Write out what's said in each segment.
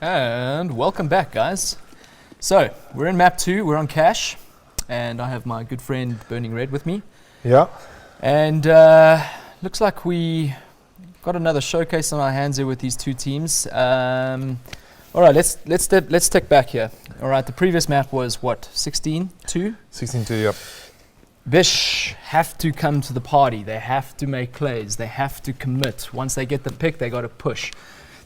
And welcome back, guys. So we're in map 2, we're on cash, and I have my good friend Burning Red with me. Yeah. And looks like we got another showcase on our hands here with these two teams. All right, let's take back here. All right, the previous map was what, 16-2? 16-2, yep. BISH have to come to the party. They have to make plays. They have to commit. Once they get the pick, they got to push.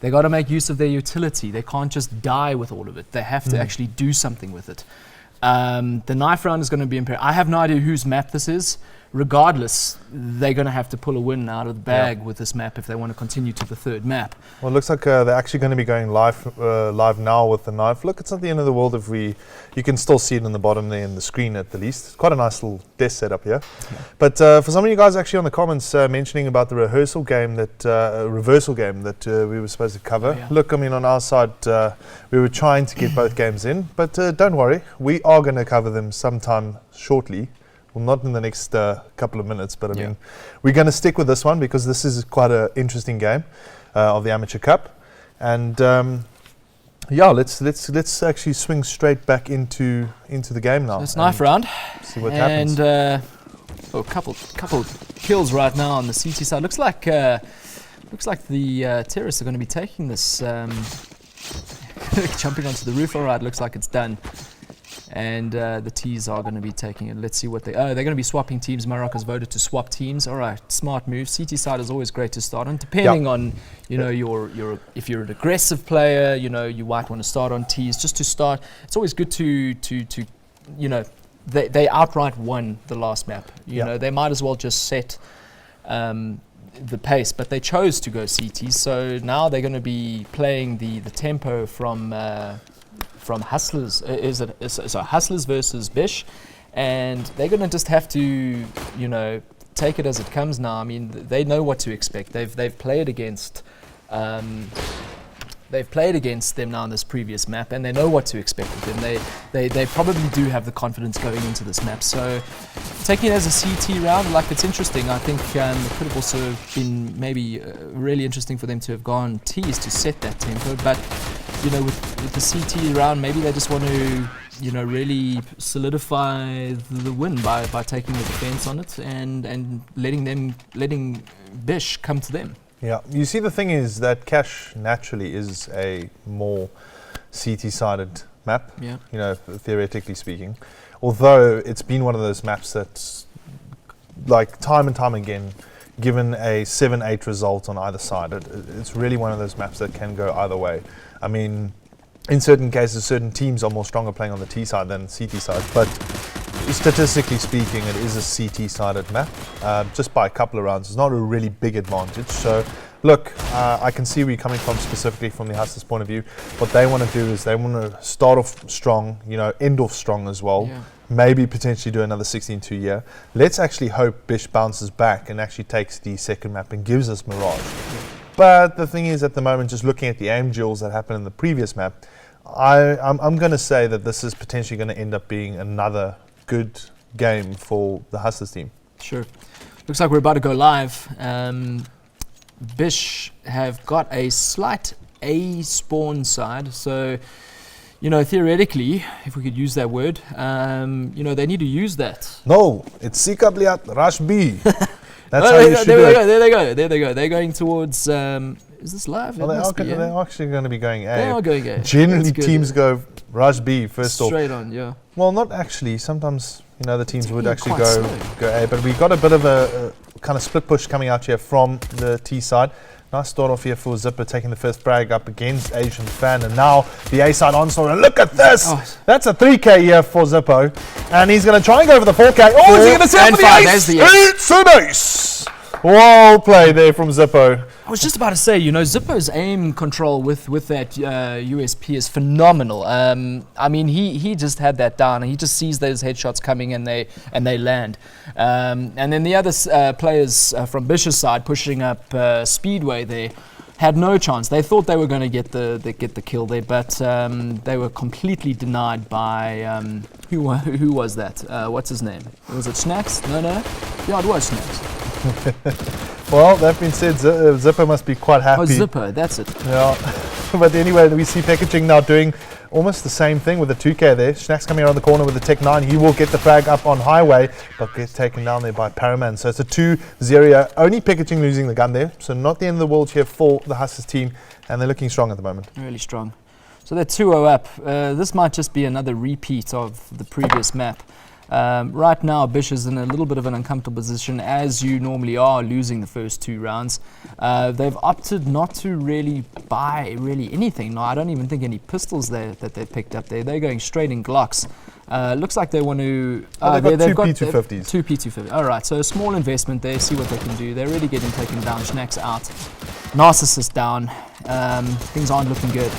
They got to make use of their utility. They can't just die with all of it. They have to actually do something with it. The knife round is going to be imperative. I have no idea whose map this is. Regardless, they're going to have to pull a win out of the bag with this map if they want to continue to the third map. Well, it looks like they're actually going to be going live now with the knife. Look, it's not the end of the world if you can still see it in the bottom there in the screen at the least. It's quite a nice little desk setup here. Yeah. But for some of you guys actually on the comments mentioning about the reversal game that we were supposed to cover. Yeah. Look, I mean, on our side, we were trying to get both games in, but don't worry, we are going to cover them sometime shortly. Well, not in the next couple of minutes, but I mean, we're going to stick with this one because this is quite an interesting game of the Amateur Cup. And yeah, let's actually swing straight back into the game now. So it's knife round. See what happens. And a couple kills right now on the CT side. Looks like the terrorists are going to be taking this, jumping onto the roof. All right, looks like it's done. And the T's are going to be taking it. Let's see what they're going to be swapping teams. Maroc has voted to swap teams. All right, smart move. CT side is always great to start on, depending on if you're an aggressive player, you might want to start on T's just to start. It's always good to they outright won the last map. You know, they might as well just set the pace, but they chose to go CT. So now they're going to be playing the tempo from Hustlers. So Hustlers versus BISH, and they're going to just have to, take it as it comes now. I mean, they know what to expect. They've played against them now in this previous map, and they know what to expect with them. They probably do have the confidence going into this map. So taking it as a CT round, like, it's interesting. I think it could have also been maybe really interesting for them to have gone T's to set that tempo, but with the CT round, maybe they just want to, really solidify the win by taking the defense on it and letting BISH come to them. Yeah, you see, the thing is that Cash naturally is a more CT-sided map, theoretically speaking. Although it's been one of those maps that's, like, time and time again, given a 7-8 result on either side. It's really one of those maps that can go either way. I mean, in certain cases, certain teams are more stronger playing on the T side than CT side, but statistically speaking, it is a CT-sided map, just by a couple of rounds. It's not a really big advantage. So, look, I can see where you're coming from, specifically from the Hustlers' point of view. What they want to do is they want to start off strong, end off strong as well. Yeah. Maybe potentially do another 16-2 year. Let's actually hope BISH bounces back and actually takes the second map and gives us Mirage. Yeah. But the thing is, at the moment, just looking at the aim duels that happened in the previous map, I'm going to say that this is potentially going to end up being another good game for the Hustlers team. Sure. Looks like we're about to go live. BISH have got a slight A spawn side, so theoretically, if we could use that word, they need to use that. No, it's Sikabliat Rush B. That's how you should do it. There they go. They're going towards. Is this live? Well, they're actually going to be going A. They are going A. Generally, teams go Rush B first off. Straight on, yeah. Well, not actually. Sometimes the teams would actually go A, but we got a bit of a kind of split push coming out here from the T side. Nice start off here for Zipper, taking the first frag up against Asian Fan, and now the A side onslaught. And look at this! Oh. That's a 3K here for Zippo, and he's going to try and go for the 4K. Oh, is he going to set for the ace? It's an ace! Well played there from Zippo. I was just about to say, Zippo's aim control with that USP is phenomenal. I mean, he just had that down, and he just sees those headshots coming, and they land. And then the other players from BISH's side pushing up Speedway there had no chance. They thought they were going to get the kill there, but they were completely denied by who was that? What's his name? Was it Snacks? No. Yeah, it was Snacks. Well, that being said, Zippo must be quite happy. Oh, Zippo, that's it. Yeah. But anyway, we see packaging now doing almost the same thing with the 2K there. Schnack's coming around the corner with the Tech 9. He will get the frag up on highway, but gets taken down there by Paraman. So it's a 2-0. Only packaging losing the gun there. So not the end of the world here for the Hustlers team. And they're looking strong at the moment. Really strong. So they're 2-0 up. This might just be another repeat of the previous map. Right now, BISH is in a little bit of an uncomfortable position, as you normally are, losing the first 2 rounds. They've opted not to really buy anything. No, I don't even think any pistols that they picked up there. They're going straight in Glocks. Looks like they want to... they've got 2 P250s. 2 P250. All right, so a small investment there, see what they can do. They're really getting taken down. Schnack's out. Narcissus down. Things aren't looking good.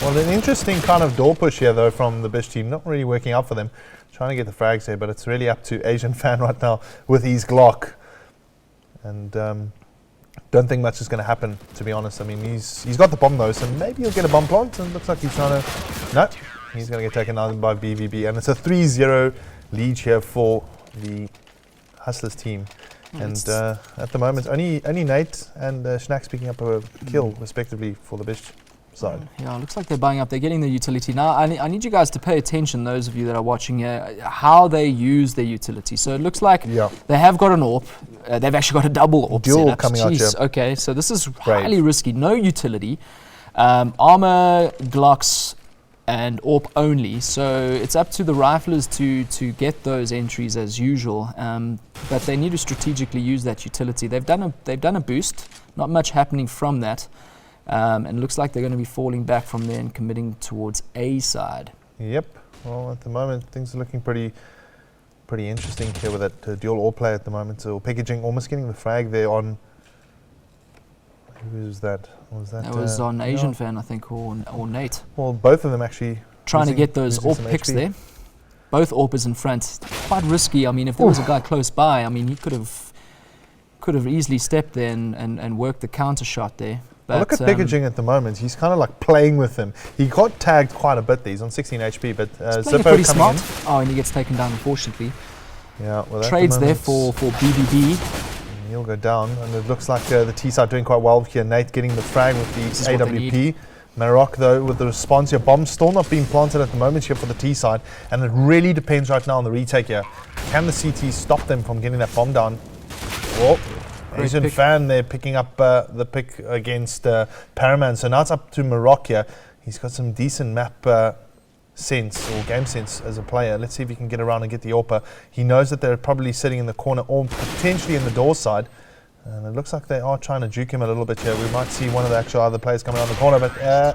Well, an interesting kind of door push here, though, from the BISH team. Not really working out for them. Trying to get the frags there, but it's really up to Asian Fan right now with his Glock. And don't think much is going to happen, to be honest. I mean, he's got the bomb, though, so maybe he'll get a bomb plant. And it looks like he's trying to... No, he's going to get taken down by BVB. And it's a 3-0 lead here for the Hustlers team. And at the moment, only Nate and Schnack's picking up a kill, respectively, for the BISH side. Yeah, it looks like they're buying up. They're getting the utility. Now, I need you guys to pay attention, those of you that are watching here, how they use their utility. So it looks like they have got an AWP. They've actually got a double AWP Dual setup. coming out here. Okay, so this is highly risky. No utility. Armor, Glocks, and AWP only. So it's up to the riflers to get those entries as usual. But they need to strategically use that utility. They've done a boost. Not much happening from that. And it looks like they're going to be falling back from there and committing towards A side. Yep. Well, at the moment, things are looking pretty interesting here with that dual all play at the moment. So packaging almost getting the frag there on... Who was that? That was on Asian Fan, I think, or Nate. Well, both of them actually... Trying to get those AWP picks there. Both AWPers in front. Quite risky. I mean, if there was a guy close by, I mean, he could have easily stepped there and worked the counter shot there. But look at packaging at the moment. He's kind of like playing with him. He got tagged quite a bit there. He's on 16 HP, but Zippo pretty coming smart. in. Oh, and he gets taken down, unfortunately. Yeah, well, trades there for BBB. He'll go down, and it looks like the T-side doing quite well here. Nate getting the frag with the AWP. Marok, though, with the response here. Bomb still not being planted at the moment here for the T-side, and it really depends right now on the retake here. Can the CT stop them from getting that bomb down? Oh. Asian Fan there picking up the pick against Paraman. So now it's up to Marok here. He's got some decent map sense or game sense as a player. Let's see if he can get around and get the AWPer. He knows that they're probably sitting in the corner or potentially in the door side. And it looks like they are trying to juke him a little bit here. We might see one of the actual other players coming around the corner, but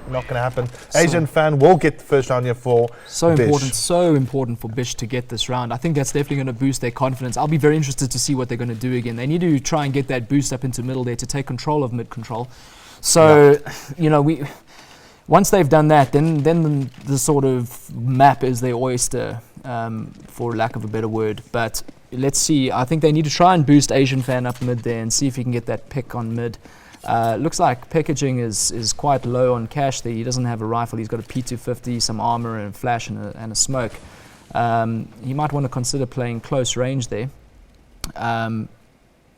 not going to happen. Asian Fan will get the first round here for BISH. So important for BISH to get this round. I think that's definitely going to boost their confidence. I'll be very interested to see what they're going to do again. They need to try and get that boost up into middle there to take control of mid control. So, you know, once they've done that, then the sort of map is their oyster, for lack of a better word. But let's see. I think they need to try and boost Asian Fan up mid there and see if he can get that pick on mid. Looks like packaging is quite low on cash there. He doesn't have a rifle. He's got a P250, some armor and a flash and a smoke. He might want to consider playing close range there.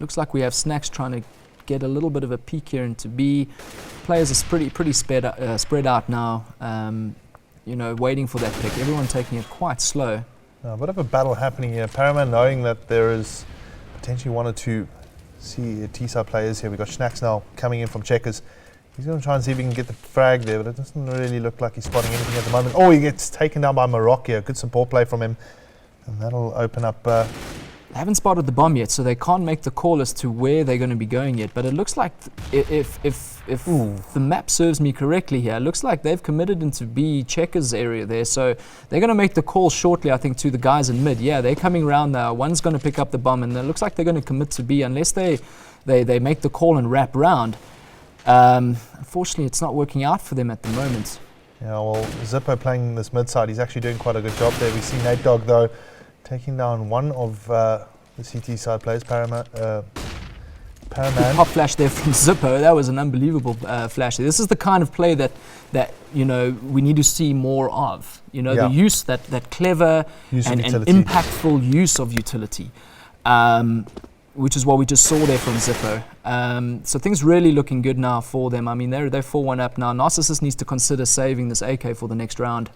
Looks like we have Snacks trying to get a little bit of a peek here into B. Players are pretty spread out now. You know, waiting for that pick. Everyone taking it quite slow. A bit of a battle happening here. Paraman knowing that there is potentially 1 or 2 T-side players here. We've got Schnacks now coming in from Checkers. He's going to try and see if he can get the frag there, but it doesn't really look like he's spotting anything at the moment. Oh, he gets taken down by Marok here. Good support play from him. And that'll open up... They haven't spotted the bomb yet, so they can't make the call as to where they're going to be going yet. But it looks like if the map serves me correctly here, it looks like they've committed into B Checkers area there. So they're going to make the call shortly, I think, to the guys in mid. Yeah, they're coming around now. One's going to pick up the bomb, and it looks like they're going to commit to B unless they make the call and wrap round. Unfortunately, it's not working out for them at the moment. Yeah, well, Zippo playing this mid side, he's actually doing quite a good job there. We see Nate Dogg, though, taking down one of the CT side players, Paraman. Pop flash there from Zippo. That was an unbelievable flash. This is the kind of play that you know we need to see more of. You know, the use that clever and impactful use of utility, which is what we just saw there from Zippo. So things really looking good now for them. I mean, they're 4-1 up now. Narcissus needs to consider saving this AK for the next round.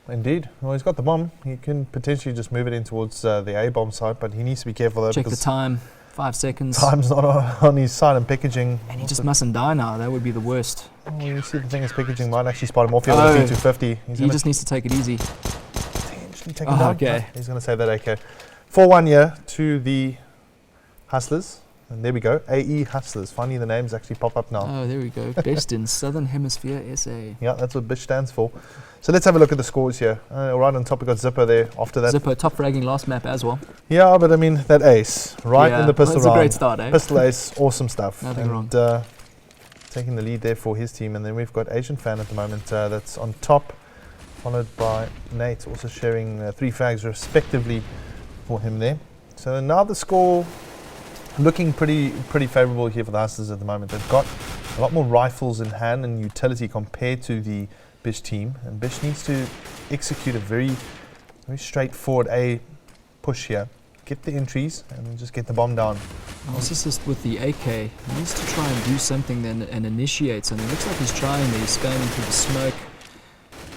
Indeed. Well, he's got the bomb. He can potentially just move it in towards the A bomb side, but he needs to be careful though. Check the time. 5 seconds. Time's not on his side, and packaging. And he just mustn't die now. That would be the worst. Well, you see, the thing is, packaging might actually spot him off here with a P250. He just needs to take it easy. Potentially take him down. Okay. No, he's going to save that AK. 4-1 here to the Hustlers. And there we go. AE Hustlers. Finally, the names actually pop up now. Oh, there we go. Best in Southern Hemisphere SA. Yeah, that's what BISH stands for. So let's have a look at the scores here. Right on top, we got Zippo there. After that, Zippo top fragging last map as well. Yeah, but I mean, that ace, right in the pistol that's round. a great start, eh? Pistol ace, awesome stuff. Nothing wrong. Taking the lead there for his team. And then we've got Asian Fan at the moment that's on top, followed by Nate, also sharing 3 frags respectively for him there. So now the score looking pretty favourable here for the Hustlers at the moment. They've got a lot more rifles in hand and utility compared to the BISH team, and BISH needs to execute a very straightforward A push here. Get the entries and just get the bomb down. Narcissus with the AK needs to try and do something then and initiate something. It looks like he's trying there. He's spamming through the smoke.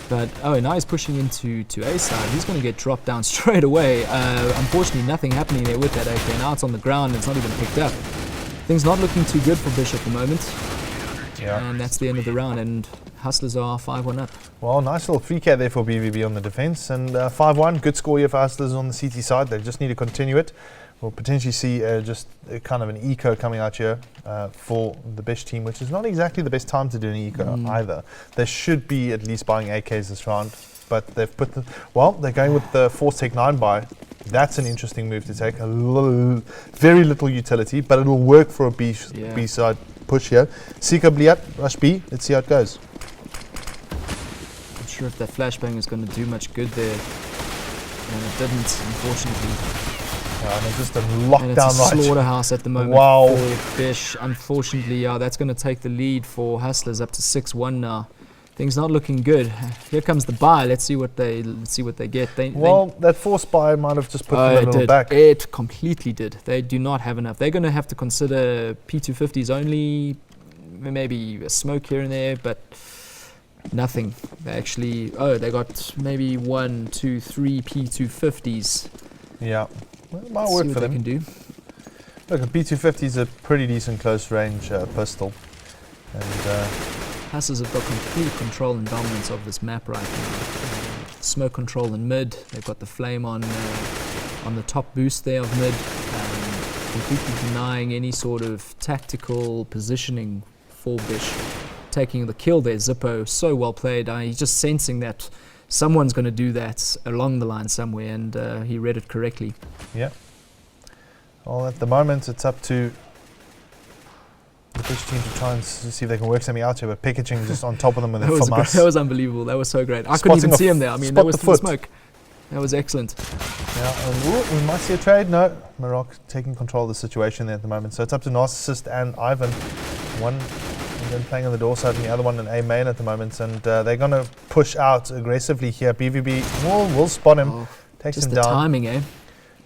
But now he's pushing into A side. He's going to get dropped down straight away. Unfortunately, nothing happening there with that AK. Now it's on the ground. It's not even picked up. Things not looking too good for BISH at the moment. Yeah. And that's the end of the round. And Hustlers are 5-1 up. Well, nice little 3K there for BVB on the defence. And 5-1, good score here for Hustlers on the CT side. They just need to continue it. We'll potentially see just kind of an eco coming out here for the BISH team, which is not exactly the best time to do an eco either. They should be at least buying AKs this round, but they've put they're going with the Force Tech 9 buy. That's an interesting move to take. Very little utility, but it'll work for a B side push here. Sika Bliat, rush B. Let's see how it goes. Not sure if that flashbang is going to do much good there, and it didn't, unfortunately. And it's just a lockdown right. It's a slaughterhouse at the moment for BISH. Unfortunately, that's going to take the lead for Hustlers up to 6-1 now. Things not looking good. Here comes the buy. Let's see what they get. That force buy might have just put them a little back. It completely did. They do not have enough. They're going to have to consider P250s only, maybe a smoke here and there, but nothing. They actually they got maybe 1, 2, 3 P250s. Yeah. Well, it might work for them. Can do. Look, a P250 is a pretty decent close range pistol. And Hustlers have got complete control and dominance of this map right now. Smoke control in mid. They've got the flame on the top boost there of mid. Completely denying any sort of tactical positioning for BISH. Taking the kill there, Zippo. So well played. He's just sensing that someone's going to do that along the line somewhere, and he read it correctly. Yeah. Well, at the moment, it's up to the BISH team to try and see if they can work something out here, but packaging just on top of them with it from us. That was unbelievable. That was so great. I couldn't even see him there. I mean, that was the smoke. That was excellent. Yeah, and we might see a trade. No, Morocco taking control of the situation there at the moment. So it's up to Narcissist and Ivan. One then playing on the door side and the other one in A main at the moment, and they're going to push out aggressively here. BVB will spot him, takes him down. Just the timing, eh?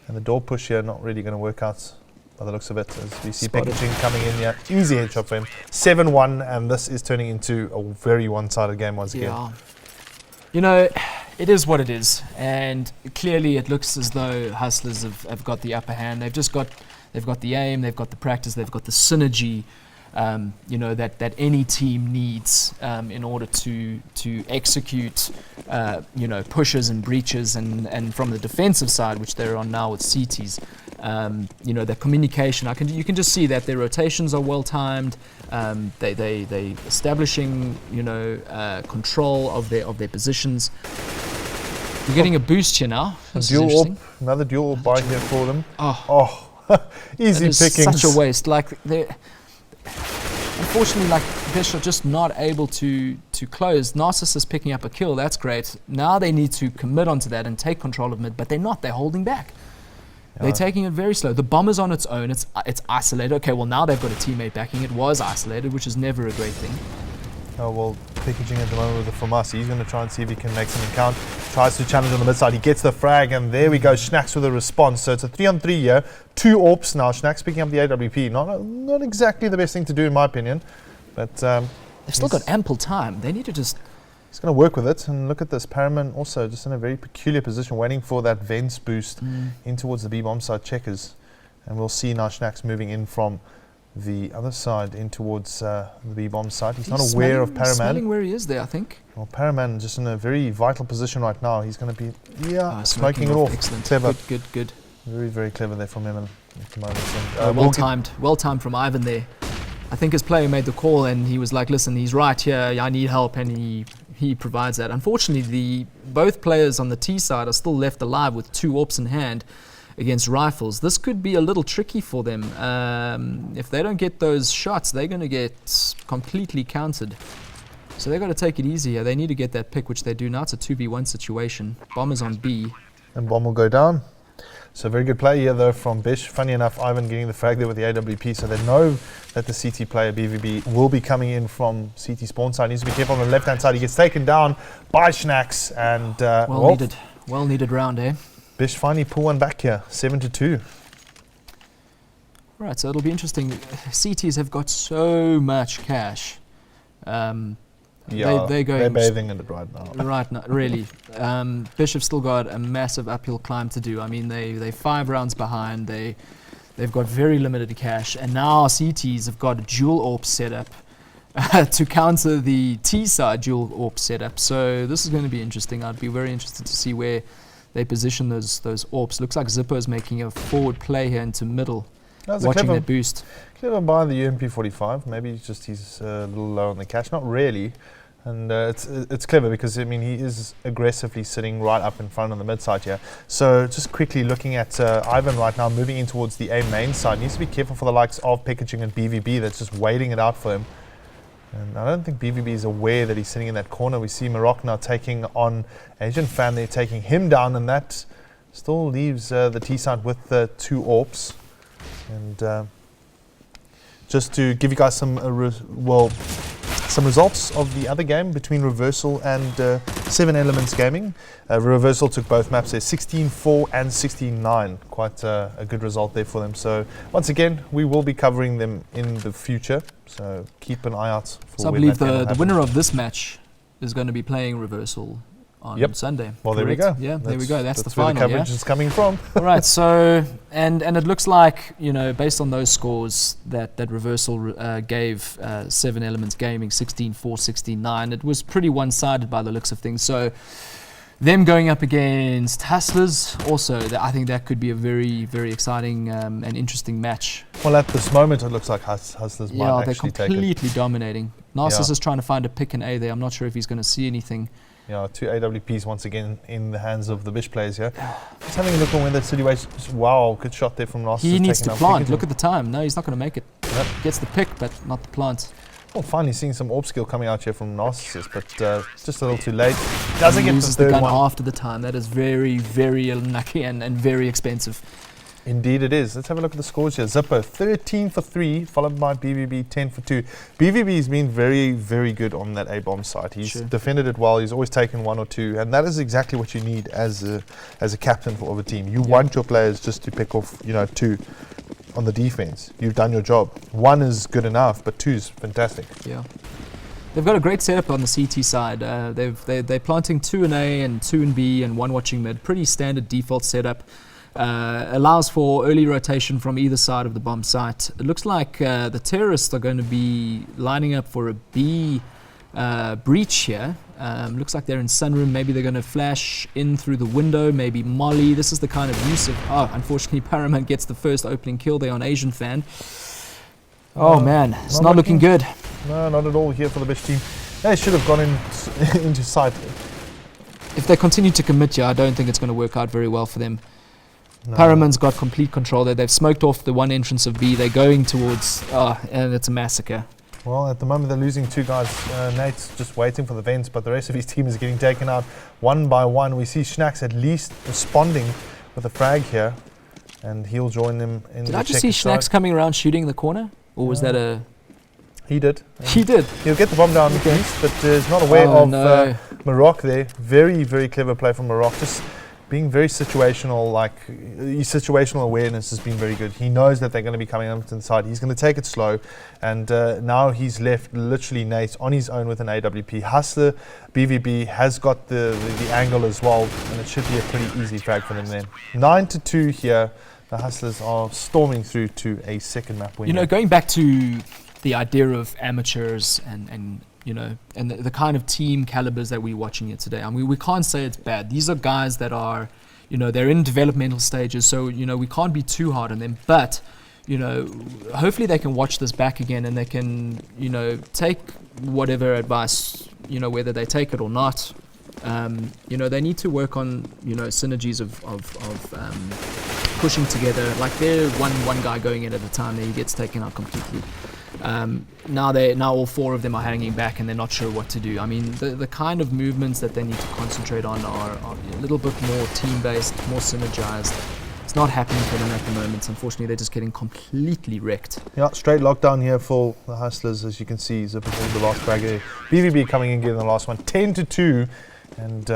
And the door push here not really going to work out by the looks of it, as we see packaging coming in here. Easy headshot for him. 7-1, and this is turning into a very one-sided game once again. Yeah. You know, it is what it is, and clearly it looks as though Hustlers have got the upper hand. They've got the aim, they've got the practice, they've got the synergy. That any team needs in order to execute, pushes and breaches, and from the defensive side, which they're on now with CTs, the communication. You can just see that their rotations are well timed. They establishing control of their positions. You're getting a boost here now. Another dual buy here for them. Easy pickings. Such a waste. Unfortunately, BISH are just not able to close. Narcissus picking up a kill, that's great. Now they need to commit onto that and take control of mid, but they're not. They're holding back. They're taking it very slow. The bomb is on its own. It's isolated. Okay, well now they've got a teammate backing. It was isolated, which is never a great thing. Oh well, packaging at the moment with the Famasi. He's going to try and see if he can make some count. Tries to challenge on the mid side. He gets the frag, and there we go. Schnacks with a response. So it's a 3-on-3 here. 2 AWPs now. Schnacks picking up the AWP. Not exactly the best thing to do, in my opinion. But they've still got ample time. They need to just... He's going to work with it. And look at this. Paraman also just in a very peculiar position, waiting for that Vents boost in towards the B-bomb side checkers. And we'll see now Schnacks moving in from the other side in towards the B-bomb side. He's not aware of Paraman. Smelling where he is there, I think. Well, Paraman just in a very vital position right now. He's going to be, smoking it off. Excellent. Clever. Good. Very, very clever there from him at the moment. And, well timed from Ivan there. I think his player made the call and he was like, listen, he's right here, I need help, and he provides that. Unfortunately, both players on the T side are still left alive with 2 AWPs in hand against rifles. This could be a little tricky for them. If they don't get those shots, they're going to get completely countered. So they've got to take it easy here. They need to get that pick, which they do now. It's a 2v1 situation. Bomb is on B. And Bomb will go down. So very good play here, though, from BISH. Funny enough, Ivan getting the frag there with the AWP, so they know that the CT player, BVB, will be coming in from CT spawn side. Needs to be careful on the left-hand side. He gets taken down by Schnacks, and... well needed round, eh? BISH finally pull one back here, 7-2. Right, so it'll be interesting. CTs have got so much cash. They're bathing in it right now. Right now, really. BISH have still got a massive uphill climb to do. I mean, they're 5 rounds behind. They've got very limited cash, and now CTs have got a dual AWP setup to counter the T side dual AWP setup. So this is going to be interesting. I'd be very interested to see where they position those AWPs. Looks like Zippo's making a forward play here into middle, watching that boost. Clever buy the UMP45. Maybe he's a little low on the cash. Not really. And it's clever because, I mean, he is aggressively sitting right up in front on the mid side here. So just quickly looking at Ivan right now, moving in towards the A main side. Needs to be careful for the likes of Packaging and BVB that's just waiting it out for him. And I don't think BVB is aware that he's sitting in that corner. We see Morocco now taking on Asian Fan. They're taking him down, and that still leaves the T side with 2 AWPs. And just to give you guys some results of the other game between Reversal and 7 Elements Gaming. Reversal took both maps there, 16-4 and 16-9. Quite a good result there for them. So once again, we will be covering them in the future. So keep an eye out for. So I believe the winner of this match is going to be playing Reversal on Sunday. Well, correct? there we go. Yeah, there we go. That's the where final. The coverage is coming from. All right. So and it looks like, you know, based on those scores that Reversal gave 7 Elements Gaming 16-4, 16-9, it was pretty one-sided by the looks of things. So them going up against Hustlers, also, I think that could be a very, very exciting and interesting match. Well, at this moment, it looks like Hustlers might actually take it. Yeah, they're completely dominating. Narcissus is trying to find a pick and A there. I'm not sure if he's going to see anything. Yeah, 2 AWPs once again in the hands of the BISH players here. Just having a look on where the situation is. Wow, good shot there from Narcissus. He needs to plant. Look at the time. No, he's not going to make it. Yep. Gets the pick, but not the plant. Well, finally seeing some AWP skill coming out here from Narcissus, but just a little too late. Doesn't get the third gun one. After the time. That is very, very unlucky and very expensive. Indeed it is. Let's have a look at the scores here. Zippo 13 for 3, followed by BVB 10 for 2. BVB has been very, very good on that A-bomb side. He's defended it well. He's always taken 1 or 2, and that is exactly what you need as a captain of a team. You want your players just to pick off, 2 on the defense. You've done your job. 1 is good enough, but 2 is fantastic. Yeah. They've got a great setup on the CT side. They're planting 2 in A and 2 in B and 1 watching mid. Pretty standard default setup. Allows for early rotation from either side of the bomb site. It looks like the terrorists are going to be lining up for a B breach here. Looks like they're in sunroom. Maybe they're going to flash in through the window. Maybe Molly. This is the kind of use of... Oh, unfortunately, Paramount gets the first opening kill there on Asian Fan. Oh, man. It's not looking good. No, not at all here for the BISH team. They should have gone into sight. If they continue to commit here, I don't think it's going to work out very well for them. No. Paraman's got complete control there. They've smoked off the one entrance of B. They're going towards... and it's a massacre. Well, at the moment they're losing 2 guys. Nate's just waiting for the vents, but the rest of his team is getting taken out one by one. We see Schnacks at least responding with a frag here, and he'll join them in the Did I just see Schnacks coming around shooting the corner? Or was that a... He did. He did. He'll get the bomb down east, but is not aware of Maroc there. Very, very clever play from Maroc. Just being very situational, his situational awareness has been very good. He knows that they're going to be coming up to the side. He's going to take it slow, and now he's left literally Nate on his own with an AWP. Hustler, BVB has got the angle as well, and it should be a pretty easy frag for them then. 9-2 here. The Hustlers are storming through to a second map win. You know, going back to the idea of amateurs and the kind of team calibers that we're watching here today. I mean, we can't say it's bad. These are guys that are, they're in developmental stages, so, we can't be too hard on them. But, hopefully they can watch this back again and they can, take whatever advice, whether they take it or not. They need to work on, synergies of pushing together. Like they're one guy going in at a time, then he gets taken out completely. Now all four of them are hanging back and they're not sure what to do. I mean, the kind of movements that they need to concentrate on are a little bit more team-based, more synergized. It's not happening for them at the moment. Unfortunately, they're just getting completely wrecked. Yeah, straight lockdown here for the Hustlers, as you can see. Zipper pulled the last frag there. BVB coming in getting the last one, 10-2. And,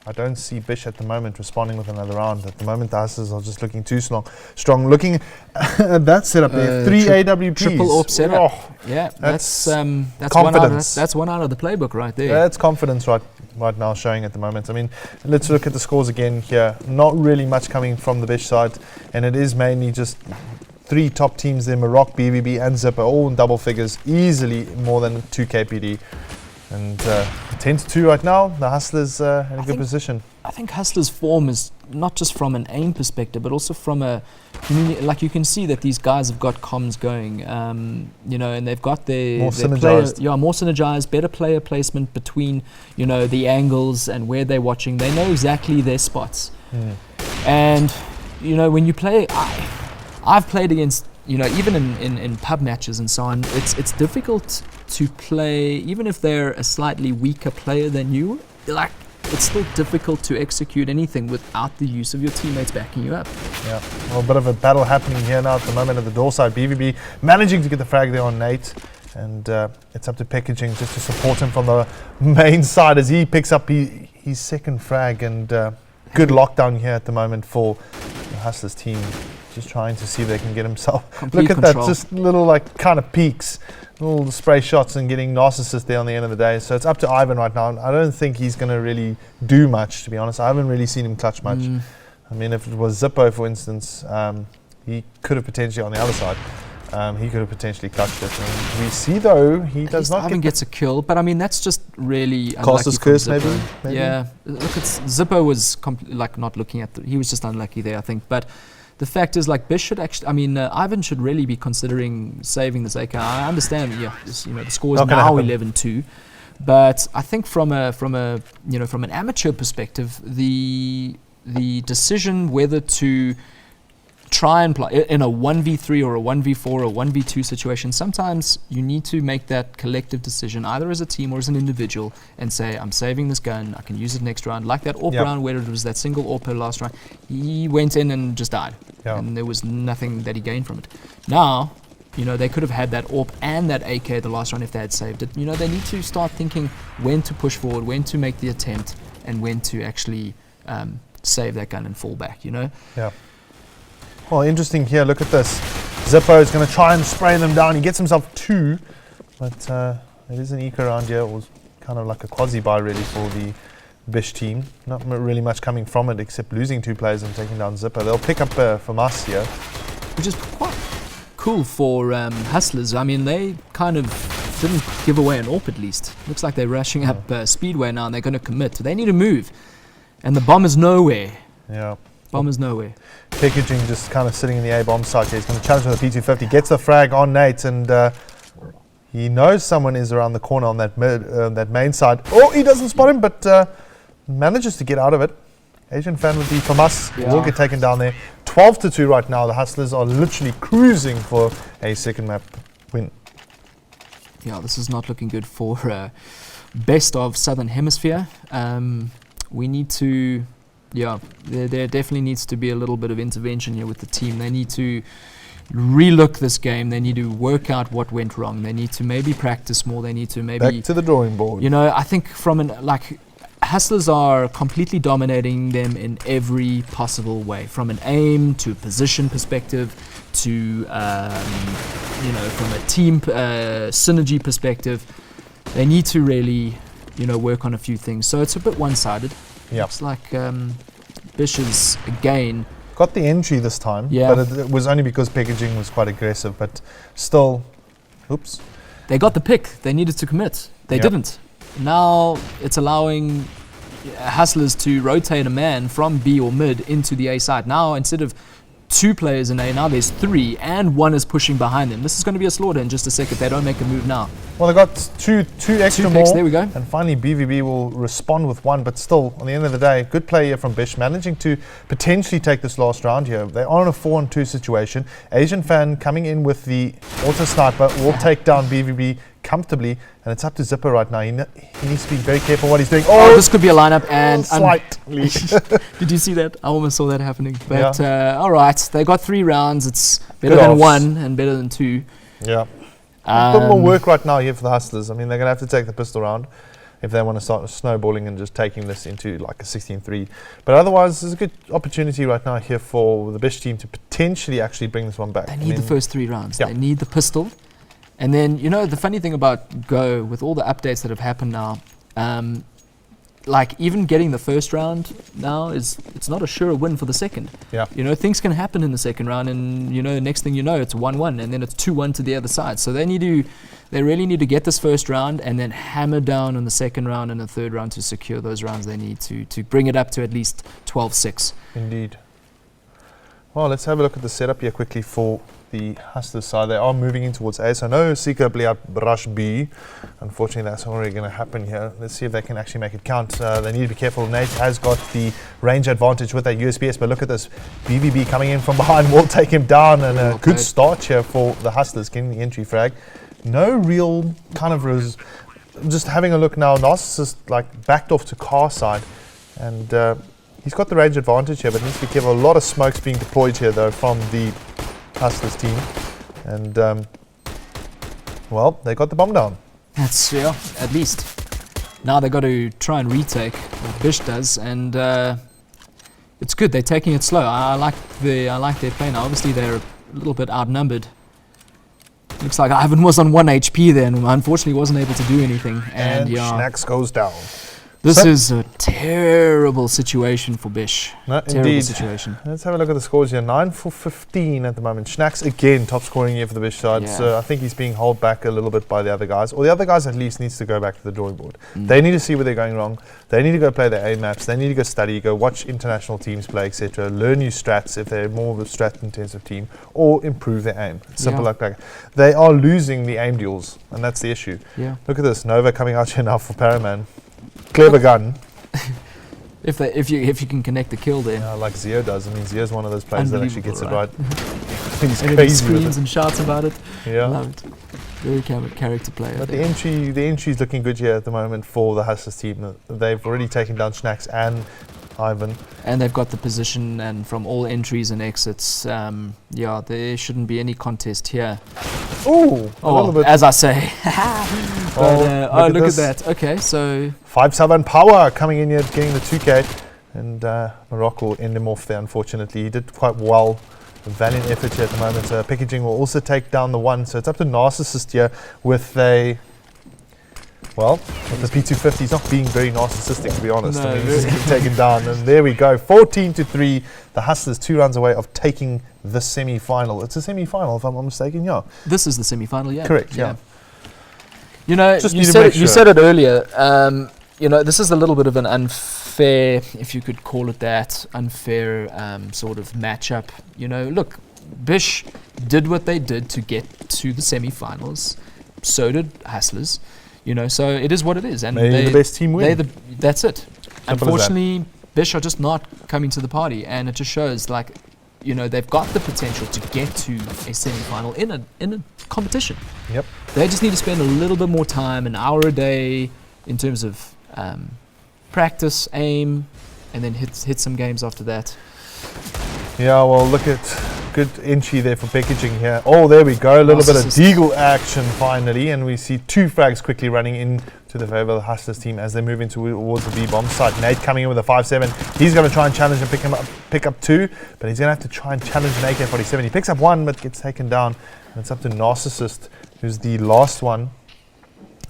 I don't see BISH at the moment responding with another round. At the moment, the Hustlers are just looking too strong. Looking at that setup there, 3 AWPs. Triple AWP setup. Oh, yeah, that's confidence. That's one out of the playbook right there. That's confidence right now showing at the moment. I mean, let's look at the scores again here. Not really much coming from the BISH side, and it is mainly just 3 top teams there, Maroc, BVB and Zipper, all in double figures, easily more than 2 KPD. And 10-2 right now, the Hustlers in a good position. I think Hustlers' form is not just from an aim perspective, but also from a community. Like you can see that these guys have got comms going, and they've got their more synergized. More synergized, better player placement between, the angles and where they're watching. They know exactly their spots. And, when you play, I've played against, even in pub matches and so on, it's difficult to play, even if they're a slightly weaker player than you, it's still difficult to execute anything without the use of your teammates backing you up. Yeah, well, a bit of a battle happening here now at the moment at the door side. BVB managing to get the frag there on Nate, and it's up to Packaging just to support him from the main side as he picks up his second frag, and good lockdown here at the moment for the Hustlers team. Just trying to see if they can get himself. Complete Look at control. that, just little kind of peaks, little spray shots and getting narcissist there on the end of the day. So it's up to Ivan right now. I don't think he's going to really do much, to be honest. I haven't really seen him clutch much. I mean, if it was Zippo, for instance, he could have potentially on the other side. He could have potentially clutched it. And we see, though, he does not Ivan gets a kill, but I mean, that's just really Caster's curse, maybe? Yeah, look, Zippo was not looking at he was just unlucky there, I think. But the fact is, BISH should actually, Ivan should really be considering saving this AK. I understand, the score is now 11-2, but I think from an amateur perspective, the decision whether to try and play in a 1v3 or a 1v4 or a 1v2 situation, sometimes you need to make that collective decision, either as a team or as an individual, and say, I'm saving this gun, I can use it next round. Like that AWP round where it was that single AWP per last round, he went in and just died. And there was nothing that he gained from it. Now, they could have had that AWP and that AK the last round if they had saved it. They need to start thinking when to push forward, when to make the attempt, and when to actually save that gun and fall back, Yeah. Well, interesting here. Look at this. Zippo is going to try and spray them down. He gets himself 2, but it is an eco round here. It was kind of like a quasi-buy really for the BISH team. Not really much coming from it except losing 2 players and taking down Zippo. They'll pick up from us here. Which is quite cool for Hustlers. I mean, they kind of didn't give away an AWP at least. Looks like they're rushing up Speedway now and they're going to commit. They need to move. And the bomb is nowhere. Yeah. Bomb is nowhere. Packaging just kind of sitting in the A-bomb site here. He's going to challenge with a P250. Gets the frag on Nate, and he knows someone is around the corner on that main side. Oh, he doesn't spot him, but manages to get out of it. Asian fan would be from us. Will get taken down there. 12-2 right now. The Hustlers are literally cruising for a second map win. Yeah, this is not looking good for best of Southern Hemisphere. We need to... Yeah, there definitely needs to be a little bit of intervention here with the team. They need to relook this game. They need to work out what went wrong. They need to maybe practice more. They need to maybe back to the drawing board. You know, I think Hustlers are completely dominating them in every possible way, from an aim to position perspective to from a team synergy perspective. They need to really work on a few things. So it's a bit one-sided. Yeah. It's like BISH is again got the entry this time, yeah. but it was only because packaging was quite aggressive, but still, oops. They got the pick. They needed to commit. They didn't. Now it's allowing Hustlers to rotate a man from B or mid into the A side. Now instead of 2 players in A, now there's 3 and 1 is pushing behind them. This is going to be a slaughter in just a second if they don't make a move now. Well, they got two extra picks, more. there we go. And finally BVB will respond with 1, but still, on the end of the day, good play here from BISH, managing to potentially take this last round here. They are in a 4-on-2 situation. Asian fan coming in with the auto sniper will take down BVB comfortably, and it's up to Zipper right now. He needs to be very careful what he's doing. Oh, this could be a lineup, and slightly. Did you see that? I almost saw that happening. But all right, they got 3 rounds. It's better than 1 and better than 2. Yeah. A bit more work right now here for the Hustlers. I mean, they're going to have to take the pistol round if they want to start snowballing and just taking this into like a 16-3. But otherwise, there's a good opportunity right now here for the BISH team to potentially actually bring this one back. They need the first 3 rounds. They need the pistol. And then, the funny thing about Go, with all the updates that have happened now, even getting the first round now it's not a sure win for the second. Yeah. Things can happen in the second round, and next thing you know, it's 1-1, and then it's 2-1 to the other side. So they really need to get this first round and then hammer down on the second round and the third round to secure those rounds. They need to bring it up to at least 12-6. Indeed. Well, let's have a look at the setup here quickly for the Hustlers side. They are moving in towards A, so no Sika Bliat Rush B. Unfortunately, that's already going to happen here. Let's see if they can actually make it count. They need to be careful. Nate has got the range advantage with that USPS, but look at this. BVB coming in from behind will take him down, and a good start here for the Hustlers, getting the entry frag. No real kind of just having a look now. Narcissus backed off to car side, and he's got the range advantage here, but needs to be careful. A lot of smokes being deployed here though from the Hustlers team, and they got the bomb down. That's at least. Now they got to try and retake what BISH does, and it's good. They're taking it slow. I like their play now. Obviously they're a little bit outnumbered. Looks like Ivan was on 1 HP then. Unfortunately, wasn't able to do anything, and Schnacks goes down. This is a terrible situation for BISH. Terrible indeed. situation. Let's have a look at the scores here. 9 for 15 at the moment. Schnacks again top scoring here for the BISH side. Yeah. So I think he's being held back a little bit by the other guys. Or the other guys at least needs to go back to the drawing board. They need to see where they're going wrong. They need to go play their A maps. They need to go study, go watch international teams play, etc. Learn new strats if they're more of a strat intensive team, or improve their aim. Simple like that. They are losing the aim duels, and that's the issue. Yeah. Look at this. Nova coming out here now for Paraman. Clever gun. If you can connect the kill there. Yeah, like Zio does. I mean, Zio's one of those players that actually gets it right. He's and crazy. He screams and shouts about it. Yeah. Love it. Very character player. But the entry's looking good here at the moment for the Hustlers team. They've already taken down Schnacks and Ivan. And they've got the position, and from all entries and exits, there shouldn't be any contest here. Ooh, a little bit. As I say. Look at that. Okay, so 5-7 power coming in here, getting the 2K, and Morocco will end him off there. Unfortunately, he did quite well. A valiant effort here at the moment. Packaging will also take down the 1, so it's up to Narcissist here with the P250. He's not being very narcissistic, to be honest. No, he's getting taken down, and there we go. 14-3. The Hustlers 2 rounds away of taking the semi-final. It's a semi-final, if I'm not mistaken. Yeah. This is the semi-final. Yeah. Correct. Yeah. You said it earlier. This is a little bit of an unfair, if you could call it that, unfair sort of matchup. Look, BISH did what they did to get to the semi-finals. So did Hustlers. So it is what it is, and the best team win. That's it. Simple Unfortunately, BISH are just not coming to the party, and it just shows they've got the potential to get to a semi-final in a competition. Yep. They just need to spend a little bit more time, an hour a day, in terms of practice, aim, and then hit some games after that. Yeah, well, look at good entry there for packaging here. Oh, there we go. A little bit of deagle action finally. And we see 2 frags quickly running in to the favour of the Hustlers team as they move in towards the B-bomb site. Nate coming in with a 5-7. He's going to try and challenge and pick up 2. But he's going to have to try and challenge an AK-47. He picks up 1 but gets taken down. And it's up to Narcissist, who's the last one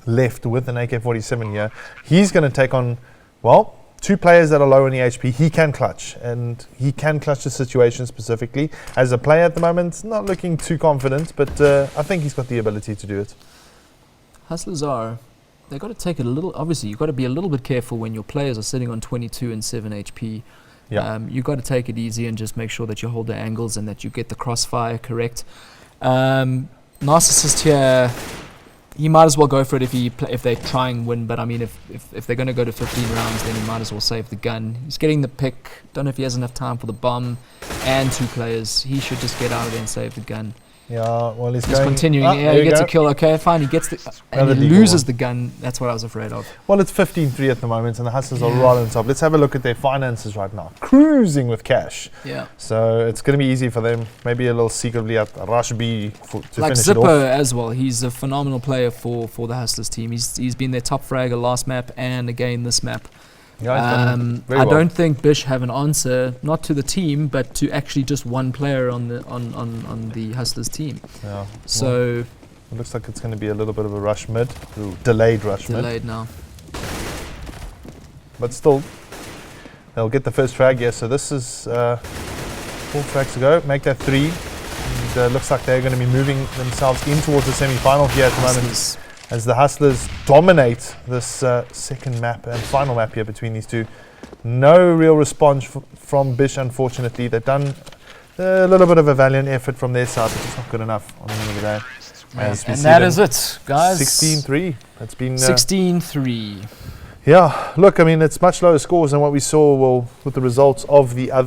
left with an AK-47 here. He's going to take on, well, 2 players that are low in the HP. He can clutch, and he can clutch the situation specifically. As a player at the moment, not looking too confident, but I think he's got the ability to do it. Hustlers they've got to take it a little, obviously you've got to be a little bit careful when your players are sitting on 22 and 7 HP. Yeah. You've got to take it easy and just make sure that you hold the angles and that you get the crossfire correct. Narcissist here, he might as well go for it if they try and win, but I mean if they're going to go to 15 rounds, then he might as well save the gun. He's getting the pick. Don't know if he has enough time for the bomb and 2 players. He should just get out of there and save the gun. Yeah, well, he's continuing. He gets a kill. Okay, fine. He gets and he loses the gun. That's what I was afraid of. Well, it's 15-3 at the moment, and the Hustlers are right on top. Let's have a look at their finances right now. Cruising with cash. Yeah. So it's going to be easy for them. Maybe a little secretly at Rush B to like finish Zippo it off. as well. He's a phenomenal player for the Hustlers team. He's been their top fragger last map and again this map. Yeah, I don't think BISH have an answer, not to the team, but to actually just 1 player on the Hustlers team. Yeah. So well, it looks like it's going to be a little bit of a rush mid, delayed rush mid. Delayed now. But still, they'll get the first frag here. So this is 4 frags to go. Make that 3. And looks like they're going to be moving themselves in towards the semi-final here at the moment, as the Hustlers dominate this second map and final map here between these 2. No real response from BISH, unfortunately. They've done a little bit of a valiant effort from their side, but it's not good enough on the end of the day. And that is it, guys. 16-3. It's been 16-3. Yeah, look, I mean, it's much lower scores than what we saw with the results of the other.